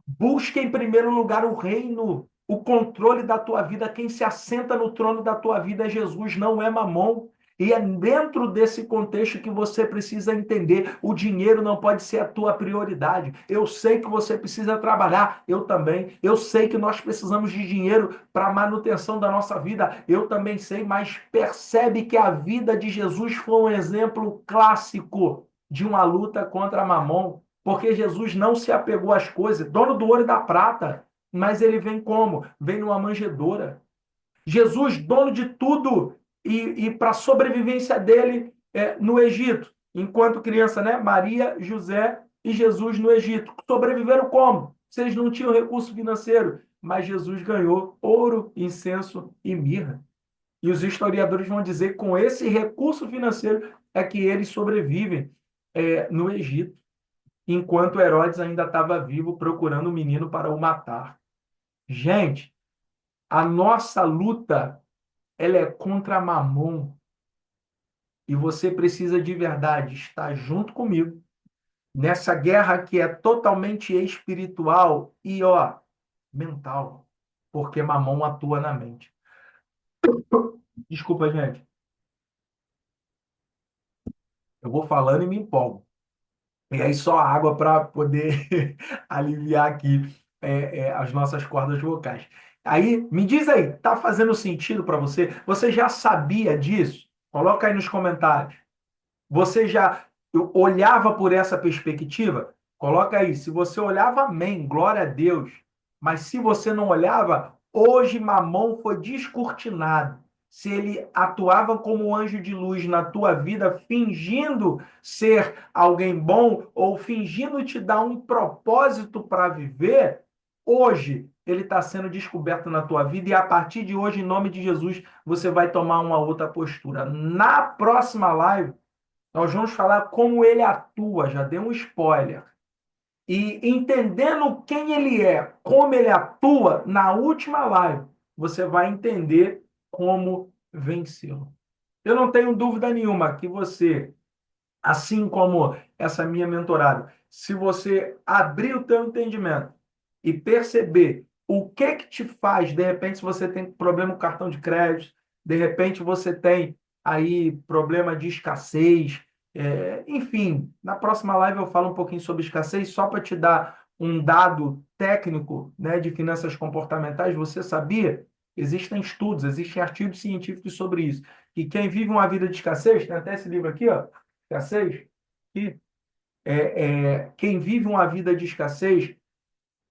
Speaker 1: Busque em primeiro lugar o reino, o controle da tua vida. Quem se assenta no trono da tua vida é Jesus, não é Mamon. E é dentro desse contexto que você precisa entender: o dinheiro não pode ser a tua prioridade. Eu sei que você precisa trabalhar, eu também. Eu sei que nós precisamos de dinheiro para a manutenção da nossa vida, eu também sei, mas percebe que a vida de Jesus foi um exemplo clássico de uma luta contra Mamon, porque Jesus não se apegou às coisas, dono do ouro e da prata, mas ele vem como? Vem numa manjedoura. Jesus, dono de tudo, e para a sobrevivência dele no Egito, enquanto criança, né? Maria, José e Jesus no Egito. Sobreviveram como? Vocês não tinham recurso financeiro, mas Jesus ganhou ouro, incenso e mirra. E os historiadores vão dizer que com esse recurso financeiro é que eles sobrevivem no Egito, enquanto Herodes ainda estava vivo procurando o menino para o matar. Gente, a nossa luta ela é contra Mamon. E você precisa de verdade estar junto comigo nessa guerra que é totalmente espiritual e, ó, mental, porque Mamon atua na mente. Desculpa, gente. Eu vou falando e me empolgo. E aí só água para poder aliviar aqui as nossas cordas vocais. Aí, me diz aí, tá fazendo sentido para você? Você já sabia disso? Coloca aí nos comentários. Você já olhava por essa perspectiva? Coloca aí. Se você olhava, amém, glória a Deus. Mas se você não olhava, hoje Mamon foi descortinado. Se ele atuava como um anjo de luz na tua vida, fingindo ser alguém bom ou fingindo te dar um propósito para viver, hoje ele está sendo descoberto na tua vida e a partir de hoje, em nome de Jesus, você vai tomar uma outra postura. Na próxima live, nós vamos falar como ele atua, já dei um spoiler. E entendendo quem ele é, como ele atua, na última live, você vai entender como vencê-lo. Eu não tenho dúvida nenhuma que você, assim como essa minha mentorada, se você abrir o teu entendimento e perceber o que te faz, de repente, se você tem problema com cartão de crédito, de repente você tem aí problema de escassez, enfim, na próxima live eu falo um pouquinho sobre escassez, só para te dar um dado técnico, né, de finanças comportamentais. Você sabia? Existem estudos, existem artigos científicos sobre isso. E quem vive uma vida de escassez, tem até esse livro aqui, ó, escassez, e quem vive uma vida de escassez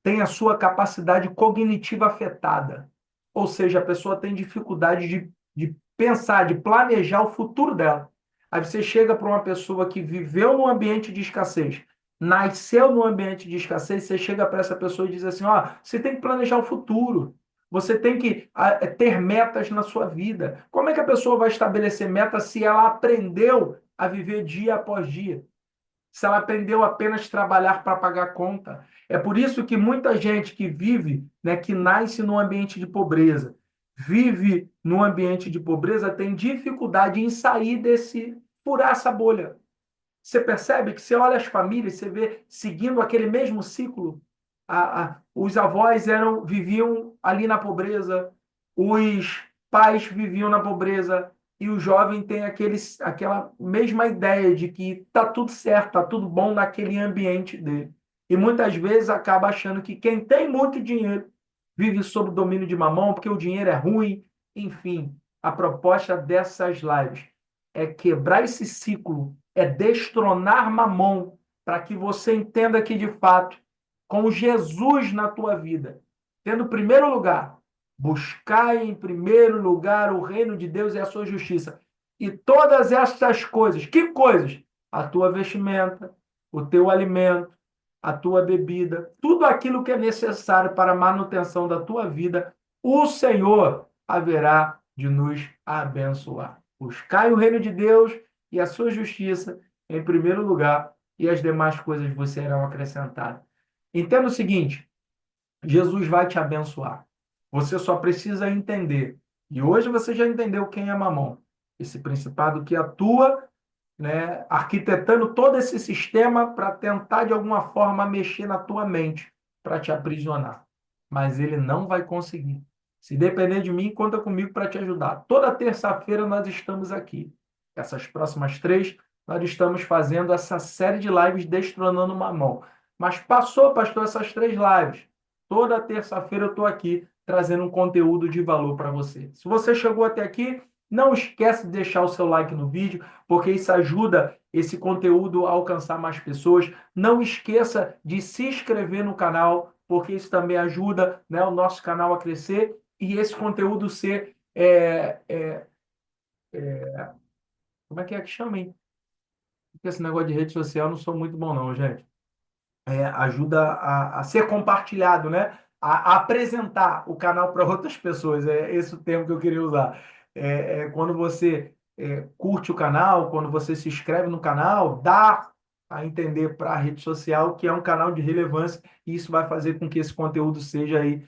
Speaker 1: tem a sua capacidade cognitiva afetada. Ou seja, a pessoa tem dificuldade de pensar, de planejar o futuro dela. Aí você chega para uma pessoa que viveu num ambiente de escassez, nasceu num ambiente de escassez, você chega para essa pessoa e diz assim: ó, você tem que planejar o futuro. Você tem que ter metas na sua vida. Como é que a pessoa vai estabelecer metas se ela aprendeu a viver dia após dia? Se ela aprendeu apenas a trabalhar para pagar a conta. É por isso que muita gente que vive, né, que nasce num ambiente de pobreza, vive num ambiente de pobreza, tem dificuldade em sair desse, furar essa bolha. Você percebe que você olha as famílias, você vê seguindo aquele mesmo ciclo. Os avós viviam ali na pobreza, os pais viviam na pobreza, e o jovem tem aquela mesma ideia de que tá tudo certo, tá tudo bom naquele ambiente dele. E muitas vezes acaba achando que quem tem muito dinheiro vive sob o domínio de mamão, porque o dinheiro é ruim. Enfim, a proposta dessas lives é quebrar esse ciclo, é destronar Mamon, para que você entenda que, de fato, com Jesus na tua vida, tendo primeiro lugar, buscar em primeiro lugar o reino de Deus e a sua justiça. E todas essas coisas, que coisas? A tua vestimenta, o teu alimento, a tua bebida, tudo aquilo que é necessário para a manutenção da tua vida, o Senhor haverá de nos abençoar. Buscai o reino de Deus e a sua justiça em primeiro lugar, e as demais coisas vos serão acrescentadas. Entenda o seguinte: Jesus vai te abençoar. Você só precisa entender. E hoje você já entendeu quem é Mamon. Esse principado que atua, né, arquitetando todo esse sistema para tentar, de alguma forma, mexer na tua mente, para te aprisionar. Mas ele não vai conseguir. Se depender de mim, conta comigo para te ajudar. Toda terça-feira nós estamos aqui. essas próximas 3, nós estamos fazendo essa série de lives Destronando Mamão. Mas passou, pastor, essas 3 lives. Toda terça-feira eu estou aqui trazendo um conteúdo de valor para você. Se você chegou até aqui, não esquece de deixar o seu like no vídeo, porque isso ajuda esse conteúdo a alcançar mais pessoas. Não esqueça de se inscrever no canal, porque isso também ajuda, né, o nosso canal a crescer e esse conteúdo ser... como é que chama, hein? Porque esse negócio de rede social eu não sou muito bom, não, gente. Ajuda a ser compartilhado, né? A apresentar o canal para outras pessoas. É esse o termo que eu queria usar. Quando você curte o canal, quando você se inscreve no canal, dá a entender para a rede social que é um canal de relevância e isso vai fazer com que esse conteúdo seja aí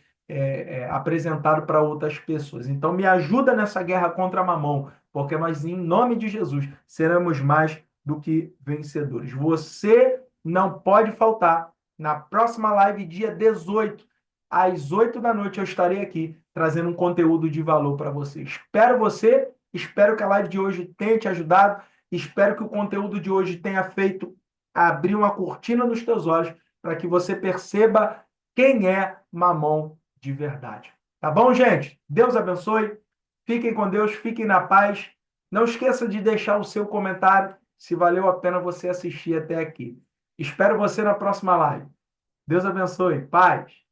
Speaker 1: apresentado para outras pessoas. Então, me ajuda nessa guerra contra a Mamão, porque nós, em nome de Jesus, seremos mais do que vencedores. Você não pode faltar. Na próxima live, dia 18, às 8 da noite, eu estarei aqui trazendo um conteúdo de valor para você. Espero você, espero que a live de hoje tenha te ajudado, espero que o conteúdo de hoje tenha feito abrir uma cortina nos teus olhos para que você perceba quem é Mamão de verdade. Tá bom, gente? Deus abençoe. Fiquem com Deus, fiquem na paz. Não esqueça de deixar o seu comentário se valeu a pena você assistir até aqui. Espero você na próxima live. Deus abençoe. Paz.